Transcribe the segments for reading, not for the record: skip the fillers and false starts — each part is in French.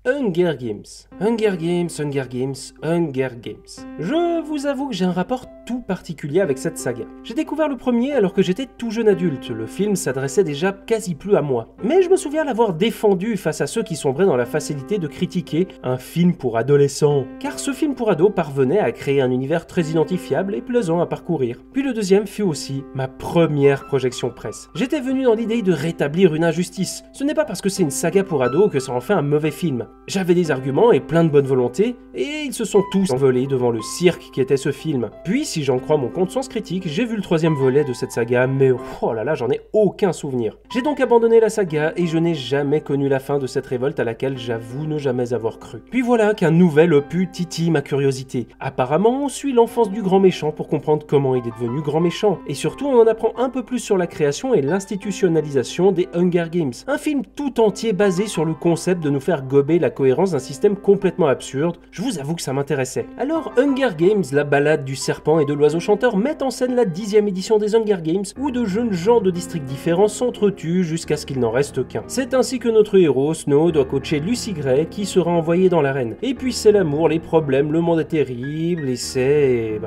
Hunger Games. Hunger Games, Hunger Games, Hunger Games. Je vous avoue que j'ai un rapport tout particulier avec cette saga. J'ai découvert le premier alors que j'étais tout jeune adulte, le film s'adressait déjà quasi plus à moi. Mais je me souviens l'avoir défendu face à ceux qui sombraient dans la facilité de critiquer un film pour adolescents. Car ce film pour ados parvenait à créer un univers très identifiable et plaisant à parcourir. Puis le deuxième fut aussi ma première projection presse. J'étais venu dans l'idée de rétablir une injustice. Ce n'est pas parce que c'est une saga pour ados que ça en fait un mauvais film. J'avais des arguments et plein de bonne volonté, et ils se sont tous envolés devant le cirque qui était ce film. Puis, si j'en crois mon compte Sens Critique, j'ai vu le troisième volet de cette saga, mais oh là là, j'en ai aucun souvenir. J'ai donc abandonné la saga, et je n'ai jamais connu la fin de cette révolte à laquelle j'avoue ne jamais avoir cru. Puis voilà qu'un nouvel opus titille ma curiosité. Apparemment, on suit l'enfance du grand méchant pour comprendre comment il est devenu grand méchant, et surtout on en apprend un peu plus sur la création et l'institutionnalisation des Hunger Games. Un film tout entier basé sur le concept de nous faire gober la cohérence d'un système complètement absurde. Je vous avoue que ça m'intéressait. Alors Hunger Games, la balade du serpent et de l'oiseau chanteur, met en scène la 10e édition des Hunger Games où de jeunes gens de districts différents s'entretuent jusqu'à ce qu'il n'en reste qu'un. C'est ainsi que notre héros, Snow, doit coacher Lucy Gray qui sera envoyée dans l'arène. Et puis c'est l'amour, les problèmes, le monde est terrible et c'est...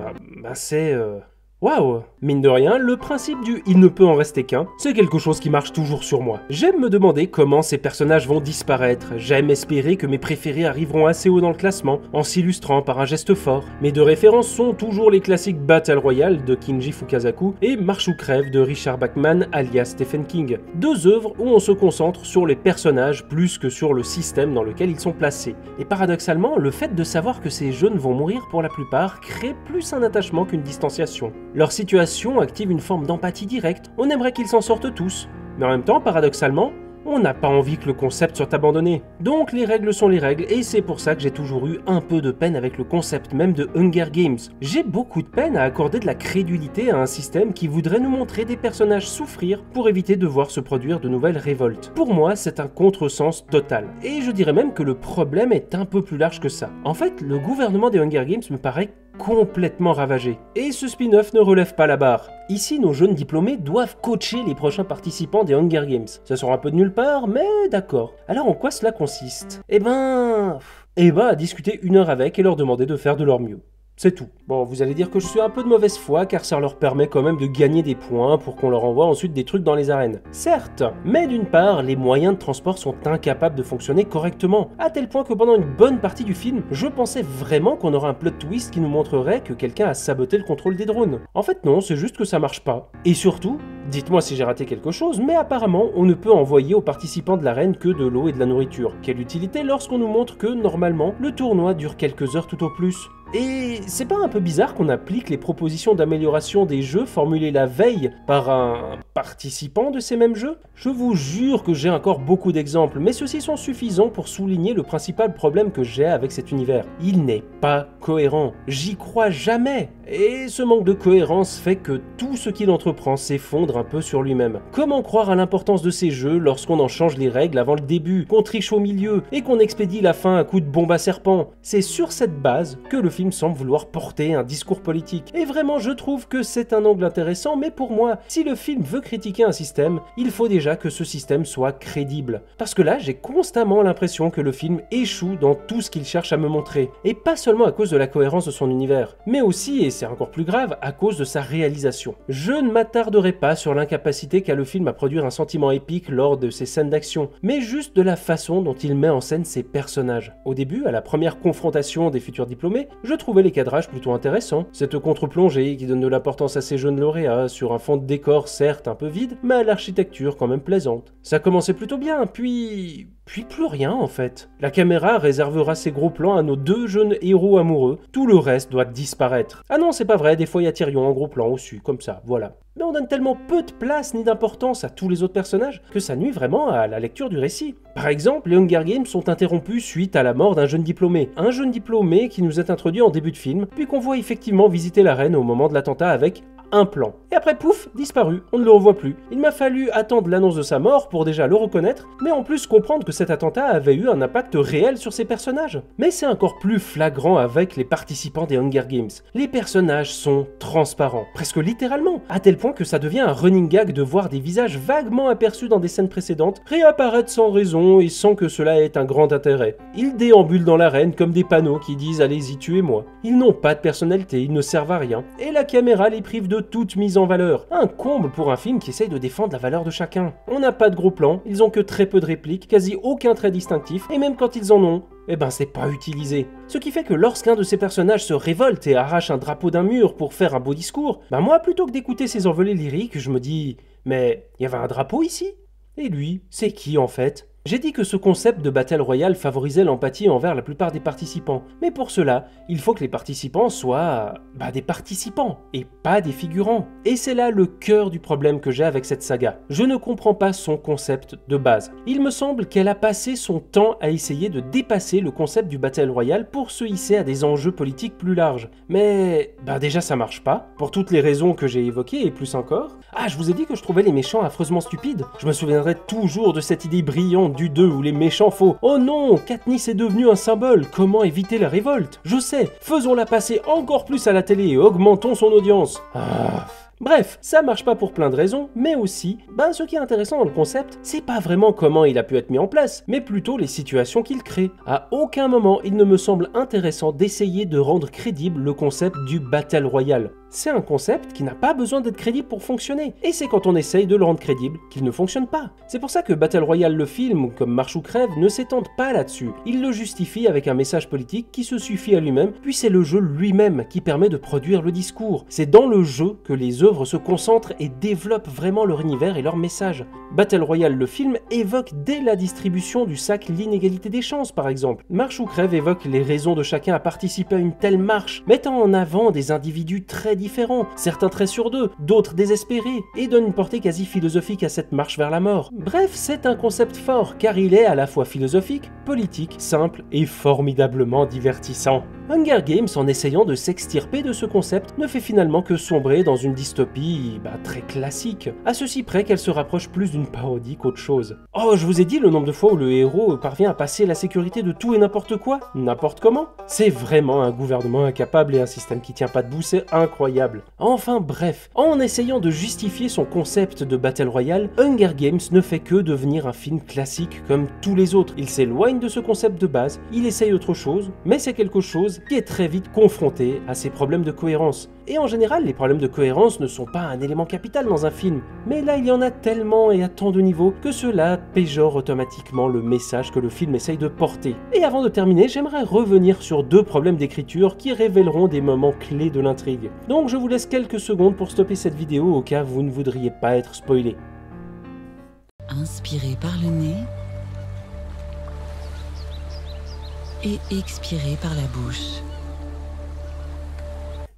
Waouh! Mine de rien, le principe du « il ne peut en rester qu'un », c'est quelque chose qui marche toujours sur moi. J'aime me demander comment ces personnages vont disparaître, j'aime espérer que mes préférés arriveront assez haut dans le classement, en s'illustrant par un geste fort. Mes deux références sont toujours les classiques Battle Royale de Kinji Fukasaku et Marche ou crève de Richard Bachman alias Stephen King. Deux œuvres où on se concentre sur les personnages plus que sur le système dans lequel ils sont placés. Et paradoxalement, le fait de savoir que ces jeunes vont mourir pour la plupart crée plus un attachement qu'une distanciation. Leur situation active une forme d'empathie directe, on aimerait qu'ils s'en sortent tous, mais en même temps, paradoxalement, on n'a pas envie que le concept soit abandonné. Donc les règles sont les règles, et c'est pour ça que j'ai toujours eu un peu de peine avec le concept même de Hunger Games. J'ai beaucoup de peine à accorder de la crédulité à un système qui voudrait nous montrer des personnages souffrir pour éviter de voir se produire de nouvelles révoltes. Pour moi, c'est un contresens total. Et je dirais même que le problème est un peu plus large que ça. En fait, le gouvernement des Hunger Games me paraît complètement ravagé. Et ce spin-off ne relève pas la barre. Ici, nos jeunes diplômés doivent coacher les prochains participants des Hunger Games. Ça sort un peu de nulle part, mais d'accord. Alors en quoi cela consiste? À discuter 1 heure avec et leur demander de faire de leur mieux. C'est tout. Bon, vous allez dire que je suis un peu de mauvaise foi car ça leur permet quand même de gagner des points pour qu'on leur envoie ensuite des trucs dans les arènes. Certes, mais d'une part, les moyens de transport sont incapables de fonctionner correctement, à tel point que pendant une bonne partie du film, je pensais vraiment qu'on aurait un plot twist qui nous montrerait que quelqu'un a saboté le contrôle des drones. En fait non, c'est juste que ça marche pas. Et surtout, dites-moi si j'ai raté quelque chose, mais apparemment, on ne peut envoyer aux participants de l'arène que de l'eau et de la nourriture. Quelle utilité lorsqu'on nous montre que, normalement, le tournoi dure quelques heures tout au plus? Et c'est pas un peu bizarre qu'on applique les propositions d'amélioration des jeux formulées la veille par un participant de ces mêmes jeux? Je vous jure que j'ai encore beaucoup d'exemples, mais ceux-ci sont suffisants pour souligner le principal problème que j'ai avec cet univers. Il n'est pas cohérent, j'y crois jamais. Et ce manque de cohérence fait que tout ce qu'il entreprend s'effondre un peu sur lui-même. Comment croire à l'importance de ces jeux lorsqu'on en change les règles avant le début, qu'on triche au milieu et qu'on expédie la fin à coups de bombe à serpent? C'est sur cette base que le film semble vouloir porter un discours politique. Et vraiment, je trouve que c'est un angle intéressant, mais pour moi, si le film veut critiquer un système, il faut déjà que ce système soit crédible. Parce que là, j'ai constamment l'impression que le film échoue dans tout ce qu'il cherche à me montrer. Et pas seulement à cause de la cohérence de son univers, mais aussi, et c'est encore plus grave, à cause de sa réalisation. Je ne m'attarderai pas sur l'incapacité qu'a le film à produire un sentiment épique lors de ses scènes d'action, mais juste de la façon dont il met en scène ses personnages. Au début, à la première confrontation des futurs diplômés, je trouvais les cadrages plutôt intéressants. Cette contre-plongée qui donne de l'importance à ces jeunes lauréats, sur un fond de décor certes un peu vide, mais à l'architecture quand même plaisante. Ça commençait plutôt bien, puis plus rien en fait. La caméra réservera ses gros plans à nos deux jeunes héros amoureux, tout le reste doit disparaître. Ah non, c'est pas vrai, des fois il y a Tyrion en gros plan au-dessus, comme ça, voilà. Mais on donne tellement peu de place ni d'importance à tous les autres personnages que ça nuit vraiment à la lecture du récit. Par exemple, les Hunger Games sont interrompus suite à la mort d'un jeune diplômé. Un jeune diplômé qui nous est introduit en début de film, puis qu'on voit effectivement visiter l'arène au moment de l'attentat avec un plan. Et après, pouf, disparu, on ne le revoit plus. Il m'a fallu attendre l'annonce de sa mort pour déjà le reconnaître, mais en plus comprendre que cet attentat avait eu un impact réel sur ses personnages. Mais c'est encore plus flagrant avec les participants des Hunger Games. Les personnages sont transparents, presque littéralement, à tel point que ça devient un running gag de voir des visages vaguement aperçus dans des scènes précédentes réapparaître sans raison et sans que cela ait un grand intérêt. Ils déambulent dans l'arène comme des panneaux qui disent « Allez-y, tuez-moi ». Ils n'ont pas de personnalité, ils ne servent à rien, et la caméra les prive de toute mise en valeur. Un comble pour un film qui essaye de défendre la valeur de chacun. On n'a pas de gros plans, ils ont que très peu de répliques, quasi aucun trait distinctif, et même quand ils en ont, eh ben c'est pas utilisé. Ce qui fait que lorsqu'un de ces personnages se révolte et arrache un drapeau d'un mur pour faire un beau discours, ben moi plutôt que d'écouter ses envolées lyriques, je me dis « Mais il y avait un drapeau ici ?» Et lui, c'est qui en fait ? J'ai dit que ce concept de Battle Royale favorisait l'empathie envers la plupart des participants, mais pour cela, il faut que les participants soient des participants, et pas des figurants. Et c'est là le cœur du problème que j'ai avec cette saga. Je ne comprends pas son concept de base. Il me semble qu'elle a passé son temps à essayer de dépasser le concept du Battle Royale pour se hisser à des enjeux politiques plus larges. Mais déjà ça marche pas, pour toutes les raisons que j'ai évoquées et plus encore. Ah, je vous ai dit que je trouvais les méchants affreusement stupides. Je me souviendrai toujours de cette idée brillante du 2 où les méchants faux. Oh non, Katniss est devenue un symbole, comment éviter la révolte? Je sais, faisons-la passer encore plus à la télé et augmentons son audience. Bref, ça marche pas pour plein de raisons, mais aussi, ce qui est intéressant dans le concept, c'est pas vraiment comment il a pu être mis en place, mais plutôt les situations qu'il crée. À aucun moment, il ne me semble intéressant d'essayer de rendre crédible le concept du Battle Royale. C'est un concept qui n'a pas besoin d'être crédible pour fonctionner, et c'est quand on essaye de le rendre crédible qu'il ne fonctionne pas. C'est pour ça que Battle Royale le film, comme Marche ou Crève, ne s'étendent pas là-dessus. Il le justifie avec un message politique qui se suffit à lui-même, puis c'est le jeu lui-même qui permet de produire le discours. C'est dans le jeu que les œuvres se concentrent et développent vraiment leur univers et leur message. Battle Royale le film évoque dès la distribution du sac l'inégalité des chances par exemple. Marche ou Crève évoque les raisons de chacun à participer à une telle marche, mettant en avant des individus très différents, certains très sur deux, d'autres désespérés, et donne une portée quasi philosophique à cette marche vers la mort. Bref, c'est un concept fort, car il est à la fois philosophique, politique, simple et formidablement divertissant. Hunger Games, en essayant de s'extirper de ce concept, ne fait finalement que sombrer dans une dystopie très classique, à ceci près qu'elle se rapproche plus d'une parodie qu'autre chose. Oh, je vous ai dit le nombre de fois où le héros parvient à passer la sécurité de tout et n'importe quoi, n'importe comment. C'est vraiment un gouvernement incapable et un système qui tient pas debout, c'est incroyable. Enfin bref, en essayant de justifier son concept de Battle Royale, Hunger Games ne fait que devenir un film classique comme tous les autres. Il s'éloigne de ce concept de base, il essaye autre chose, mais c'est quelque chose qui est très vite confronté à ses problèmes de cohérence. Et en général, les problèmes de cohérence ne sont pas un élément capital dans un film, mais là il y en a tellement et à tant de niveaux que cela péjore automatiquement le message que le film essaye de porter. Et avant de terminer, j'aimerais revenir sur deux problèmes d'écriture qui révéleront des moments clés de l'intrigue. Donc je vous laisse quelques secondes pour stopper cette vidéo au cas où vous ne voudriez pas être spoilé. Inspirez par le nez et expirez par la bouche.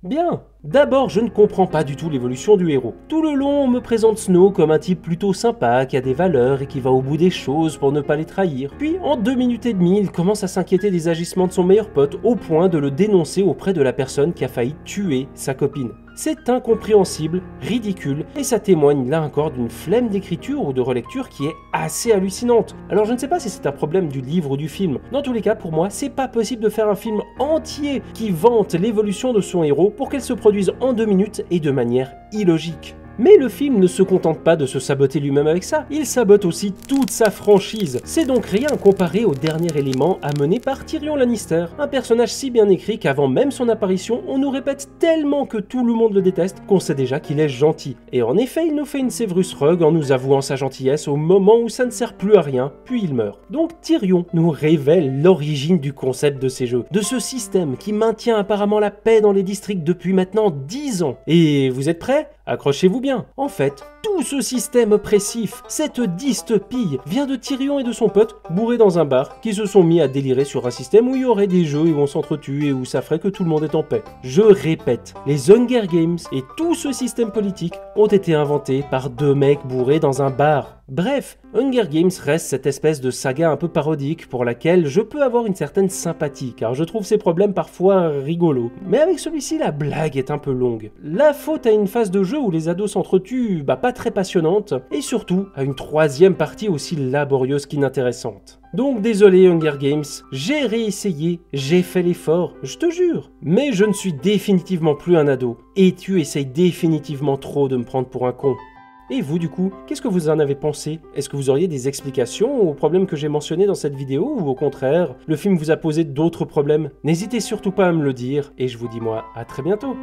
Bien. D'abord, je ne comprends pas du tout l'évolution du héros. Tout le long, on me présente Snow comme un type plutôt sympa, qui a des valeurs et qui va au bout des choses pour ne pas les trahir. Puis, en 2 minutes et demie, il commence à s'inquiéter des agissements de son meilleur pote, au point de le dénoncer auprès de la personne qui a failli tuer sa copine. C'est incompréhensible, ridicule, et ça témoigne là encore d'une flemme d'écriture ou de relecture qui est assez hallucinante. Alors je ne sais pas si c'est un problème du livre ou du film. Dans tous les cas, pour moi, c'est pas possible de faire un film entier qui vante l'évolution de son héros pour qu'elle se produise en 2 minutes et de manière illogique. Mais le film ne se contente pas de se saboter lui-même avec ça, il sabote aussi toute sa franchise. C'est donc rien comparé au dernier élément amené par Tyrion Lannister, un personnage si bien écrit qu'avant même son apparition, on nous répète tellement que tout le monde le déteste qu'on sait déjà qu'il est gentil. Et en effet, il nous fait une Severus Rogue en nous avouant sa gentillesse au moment où ça ne sert plus à rien, puis il meurt. Donc Tyrion nous révèle l'origine du concept de ces jeux, de ce système qui maintient apparemment la paix dans les districts depuis maintenant 10 ans. Et vous êtes prêts ? Accrochez-vous bien. En fait, Tout ce système oppressif, cette dystopie, vient de Tyrion et de son pote, bourrés dans un bar, qui se sont mis à délirer sur un système où il y aurait des jeux où on s'entretue et où ça ferait que tout le monde est en paix. Je répète, les Hunger Games et tout ce système politique ont été inventés par deux mecs bourrés dans un bar. Bref, Hunger Games reste cette espèce de saga un peu parodique pour laquelle je peux avoir une certaine sympathie, car je trouve ses problèmes parfois rigolos. Mais avec celui-ci, la blague est un peu longue. La faute à une phase de jeu où les ados s'entretuent, pas très passionnante, et surtout à une troisième partie aussi laborieuse qu'inintéressante. Donc désolé Hunger Games, j'ai réessayé, j'ai fait l'effort, je te jure. Mais je ne suis définitivement plus un ado, et tu essayes définitivement trop de me prendre pour un con. Et vous du coup, qu'est-ce que vous en avez pensé? Est-ce que vous auriez des explications aux problèmes que j'ai mentionnés dans cette vidéo, ou au contraire, le film vous a posé d'autres problèmes? N'hésitez surtout pas à me le dire, et je vous dis moi à très bientôt.